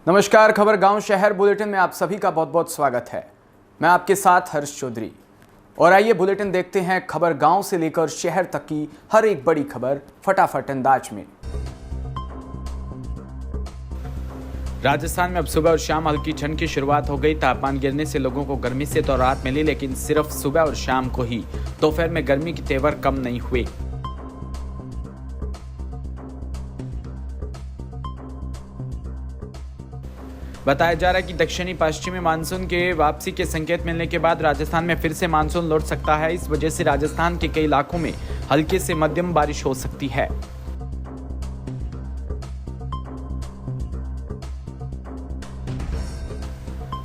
नमस्कार, खबर गांव शहर बुलेटिन में आप सभी का बहुत बहुत स्वागत है। मैं आपके साथ हर्ष चौधरी और आइए बुलेटिन देखते हैं खबर गांव से लेकर शहर तक की हर एक बड़ी खबर फटाफट अंदाज में। राजस्थान में अब सुबह और शाम हल्की ठंड की शुरुआत हो गई। तापमान गिरने से लोगों को गर्मी से तो राहत मिली, लेकिन सिर्फ सुबह और शाम को ही। दोपहर में गर्मी के तेवर कम नहीं हुए। बताया जा रहा है कि दक्षिणी पश्चिमी मानसून के वापसी के संकेत मिलने के बाद राजस्थान में फिर से मानसून लौट सकता है। इस वजह से राजस्थान के कई इलाकों में हल्की से मध्यम बारिश हो सकती है।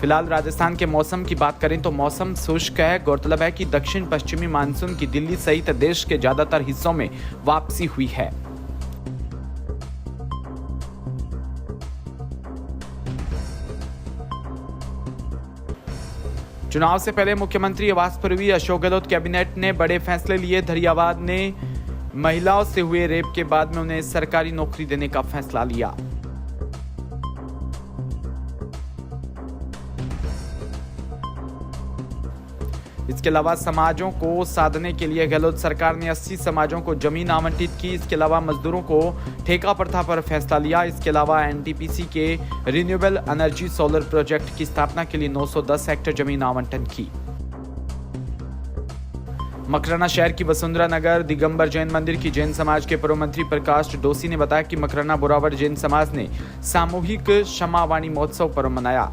फिलहाल राजस्थान के मौसम की बात करें तो मौसम शुष्क है। गौरतलब है कि दक्षिण पश्चिमी मानसून की दिल्ली सहित देश के ज्यादातर हिस्सों में वापसी हुई है। चुनाव से पहले मुख्यमंत्री आवास पर हुई अशोक गहलोत कैबिनेट ने बड़े फैसले लिए। धरियावाद ने महिलाओं से हुए रेप के बाद में उन्हें सरकारी नौकरी देने का फैसला लिया। इसके अलावा समाजों को साधने के लिए गहलोत सरकार ने 80 समाजों को जमीन आवंटित की। इसके अलावा मजदूरों को ठेका प्रथा पर फैसला लिया। इसके अलावा एनटीपीसी के रिन्यूएबल एनर्जी सोलर प्रोजेक्ट की स्थापना के लिए 910 हेक्टेयर जमीन आवंटन की। मकराना शहर की वसुंधरा नगर दिगंबर जैन मंदिर की जैन समाज के पूर्व मंत्री प्रकाश डोसी ने बताया कि मकराना बोरावड़ जैन समाज ने सामूहिक क्षमावाणी महोत्सव पर्व मनाया।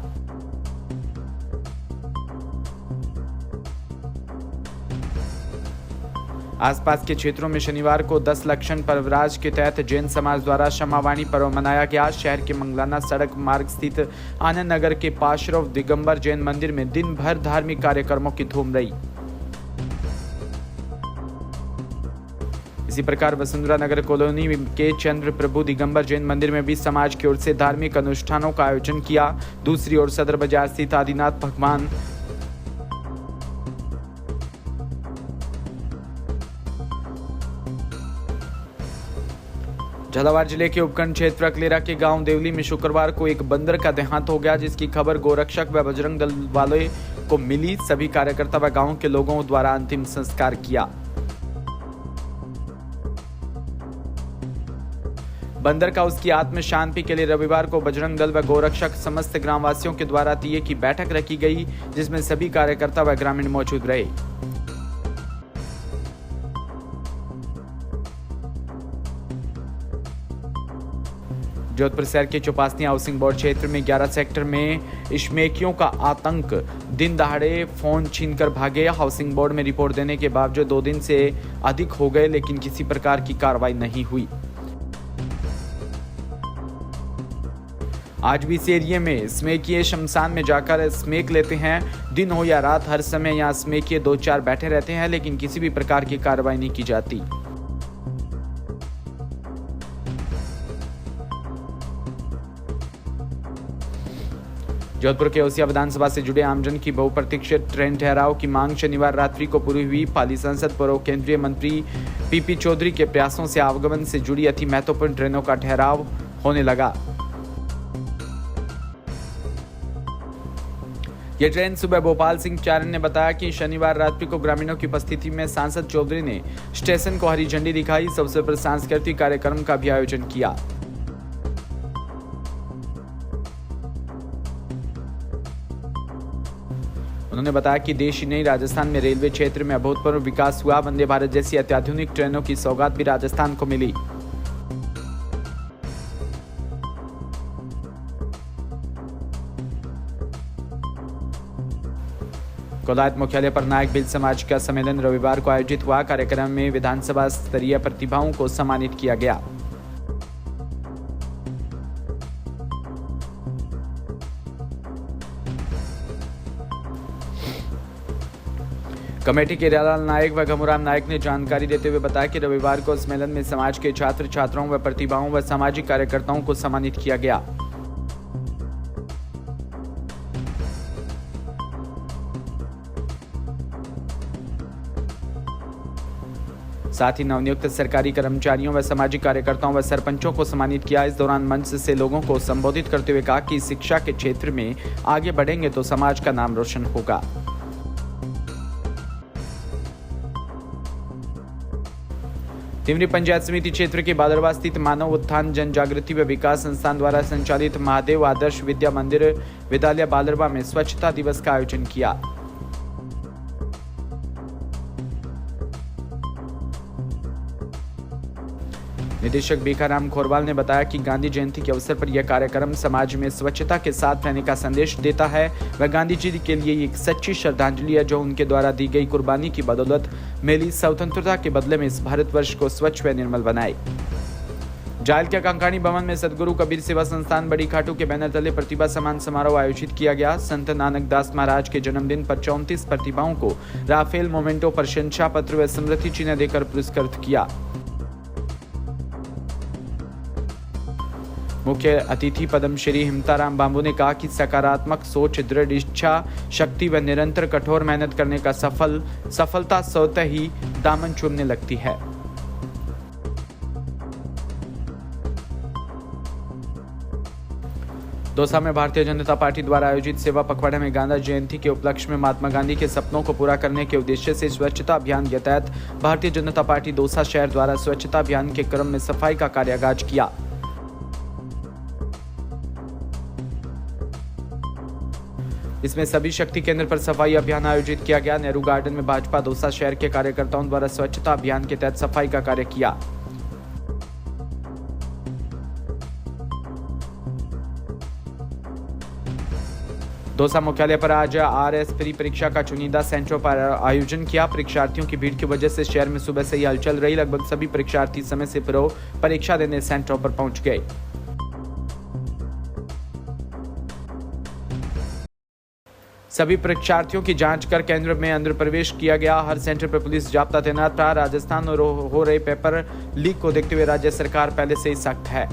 आसपास के क्षेत्रों में शनिवार को 10 लक्षण पर्वराज के तहत जैन समाज द्वारा क्षमावाणी पर्व मनाया गया। शहर के मंगलाना सड़क मार्ग स्थित आनंद नगर के पाशरव दिगंबर जैन मंदिर में दिन भर धार्मिक कार्यक्रमों की धूम रही। इसी प्रकार वसुंधरा नगर कॉलोनी के चंद्र प्रभु दिगंबर जैन मंदिर में भी समाज की ओर से धार्मिक अनुष्ठानों का आयोजन किया। दूसरी ओर सदर बाजार स्थित आदिनाथ भगवान झालावाड़ जिले के उपखंड क्षेत्र अकलेरा के गांव देवली में शुक्रवार को एक बंदर का देहांत हो गया, जिसकी खबर गोरक्षक व बजरंग दल वाले को मिली। सभी कार्यकर्ता व गांव के लोगों द्वारा अंतिम संस्कार किया। बंदर का उसकी आत्म शांति के लिए रविवार को बजरंग दल व गोरक्षक समस्त ग्रामवासियों के द्वारा तीये की बैठक रखी गई, जिसमें सभी कार्यकर्ता व ग्रामीण मौजूद रहे। जोधपुर शहर के चौपासनी हाउसिंग बोर्ड क्षेत्र में 11 सेक्टर में स्मैकियों का आतंक। दिन दहाड़े फोन छीनकर भागे। हाउसिंग बोर्ड में रिपोर्ट देने के बावजूद 2 दिन से अधिक हो गए, लेकिन किसी प्रकार की कार्रवाई नहीं हुई। आज भी इस एरिया में स्मैकिये शमशान में जाकर स्मैक लेते हैं। दिन हो या रात हर समय यहाँ स्मैकिये 2-4 बैठे रहते हैं, लेकिन किसी भी प्रकार की कार्रवाई नहीं की जाती। जोधपुर के ओसिया विधानसभा से जुड़े आमजन की बहुप्रतीक्षित ट्रेन ठहराव की मांग शनिवार रात्रि को पूरी हुई। पाली सांसद पूर्व केंद्रीय मंत्री पीपी चौधरी के प्रयासों से आवागमन से जुड़ी अति महत्वपूर्ण ट्रेनों का ठहराव होने लगा। यह ट्रेन सुबह भोपाल सिंह चारण ने बताया कि शनिवार रात्रि को ग्रामीणों की उपस्थिति में सांसद चौधरी ने स्टेशन को हरी झंडी दिखाई। इस अवसर पर सांस्कृतिक कार्यक्रम का भी आयोजन किया। उन्होंने बताया कि देश ही नहीं, राजस्थान में रेलवे क्षेत्र में अभूतपूर्व विकास हुआ। वंदे भारत जैसी अत्याधुनिक ट्रेनों की सौगात भी राजस्थान को मिली। कोलायत मुख्यालय पर नायक भिल समाज का सम्मेलन रविवार को आयोजित हुआ। कार्यक्रम में विधानसभा स्तरीय प्रतिभाओं को सम्मानित किया गया। कमेटी के रियालाल नायक व घमुराम नायक ने जानकारी देते हुए बताया कि रविवार को सम्मेलन में समाज के छात्र छात्राओं व प्रतिभाओं व सामाजिक कार्यकर्ताओं को सम्मानित किया गया। साथ ही नवनियुक्त सरकारी कर्मचारियों व सामाजिक कार्यकर्ताओं व सरपंचों को सम्मानित किया। इस दौरान मंच से लोगों को संबोधित करते हुए कहा कि शिक्षा के क्षेत्र में आगे बढ़ेंगे तो समाज का नाम रोशन होगा। तिमरी पंचायत समिति क्षेत्र के बादरवा स्थित मानव उत्थान जन जागृति व विकास संस्थान द्वारा संचालित महादेव आदर्श विद्या मंदिर विद्यालय बादरवा में स्वच्छता दिवस का आयोजन किया। निदेशक भीखाराम खोरवाल ने बताया कि गांधी जयंती के अवसर पर यह कार्यक्रम समाज में स्वच्छता के साथ रहने का संदेश देता है। वह गांधी जी के लिए एक सच्ची श्रद्धांजलि है जो उनके द्वारा दी गई कुर्बानी की बदौलत मिली स्वतंत्रता के बदले में इस भारतवर्ष को स्वच्छ व निर्मल बनाए। जायल के कंकाणी भवन में सदगुरु कबीर सेवा संस्थान बड़ी खाटू के बैनर तले प्रतिभा सम्मान समारोह आयोजित किया गया। संत नानक दास महाराज के जन्मदिन पर 34 प्रतिभाओं को राफेल मोमेंटो प्रशंसा पत्र व स्मृति चिन्ह देकर पुरस्कृत किया। मुख्य अतिथि पद्मश्री हिमताराम बांबू ने कहा कि सकारात्मक सोच, दृढ़ इच्छा शक्ति व निरंतर कठोर मेहनत करने का सफलता स्वतः ही दामन चूमने लगती है। दौसा में भारतीय जनता पार्टी द्वारा आयोजित सेवा पखवाड़ा में गांधी जयंती के उपलक्ष्य में महात्मा गांधी के सपनों को पूरा करने के उद्देश्य से स्वच्छता अभियान के तहत भारतीय जनता पार्टी दौसा शहर द्वारा स्वच्छता अभियान के क्रम में सफाई का कार्य आगाज किया। इसमें सभी शक्ति केंद्र पर सफाई अभियान आयोजित किया गया। नेहरू गार्डन में भाजपा दौसा शहर के कार्यकर्ताओं द्वारा स्वच्छता अभियान के तहत सफाई का कार्य किया। दौसा मुख्यालय पर आज RS प्री परीक्षा का चुनिंदा सेंटरों पर आयोजन किया। परीक्षार्थियों की भीड़ की वजह से शहर में सुबह से ही हलचल रही। लगभग सभी परीक्षार्थी समय से पूर्व परीक्षा देने सेंटरों पर पहुंच गए। सभी परीक्षार्थियों की जांच कर केंद्र में अंदर प्रवेश किया गया। हर सेंटर पर पुलिस जाब्ता तैनात था। राजस्थान में हो रहे पेपर लीक को देखते हुए राज्य सरकार पहले से ही सख्त है।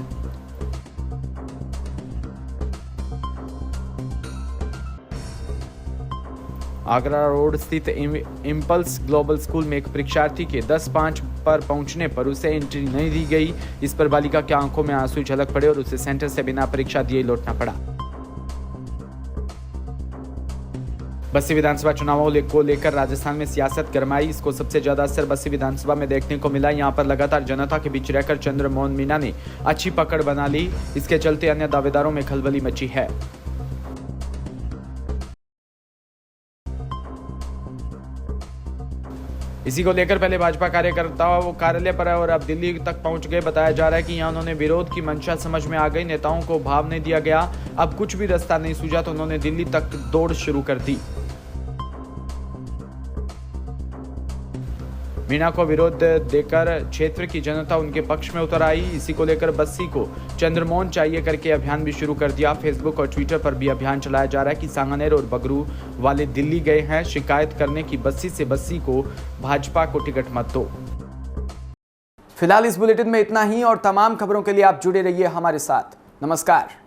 आगरा रोड स्थित इम्पल्स ग्लोबल स्कूल में एक परीक्षार्थी के 10-5 पर पहुंचने पर उसे एंट्री नहीं दी गई। इस पर बालिका की आंखों में आंसू झलक पड़े और उसे सेंटर से बिना परीक्षा दिए लौटना पड़ा। बस्सी विधानसभा चुनावों को लेकर राजस्थान में सियासत गरमाई। इसको सबसे ज्यादा असर बस्सी विधानसभा में देखने को मिला। यहां पर लगातार जनता के बीच रहकर चंद्रमोहन मीना ने अच्छी पकड़ बना ली। इसके चलते अन्य दावेदारों में खलबली मची है। इसी को लेकर पहले भाजपा कार्यकर्ताओं वो कार्यालय पर और अब दिल्ली तक पहुंच गए। बताया जा रहा है कि यहां उन्होंने विरोध की मंशा समझ में आ गई। नेताओं को भाव नहीं दिया गया। अब कुछ भी रास्ता नहीं सूझा तो उन्होंने दिल्ली तक दौड़ शुरू कर दी। मीना को विरोध देकर क्षेत्र की जनता उनके पक्ष में उतर आई। इसी को लेकर बस्सी को चंद्रमोहन चाहिए करके अभियान भी शुरू कर दिया। फेसबुक और ट्विटर पर भी अभियान चलाया जा रहा है कि सांगानेर और बगरू वाले दिल्ली गए हैं शिकायत करने की बस्सी से बस्सी को भाजपा को टिकट मत दो। फिलहाल इस बुलेटिन में इतना ही और तमाम खबरों के लिए आप जुड़े रहिए हमारे साथ। नमस्कार।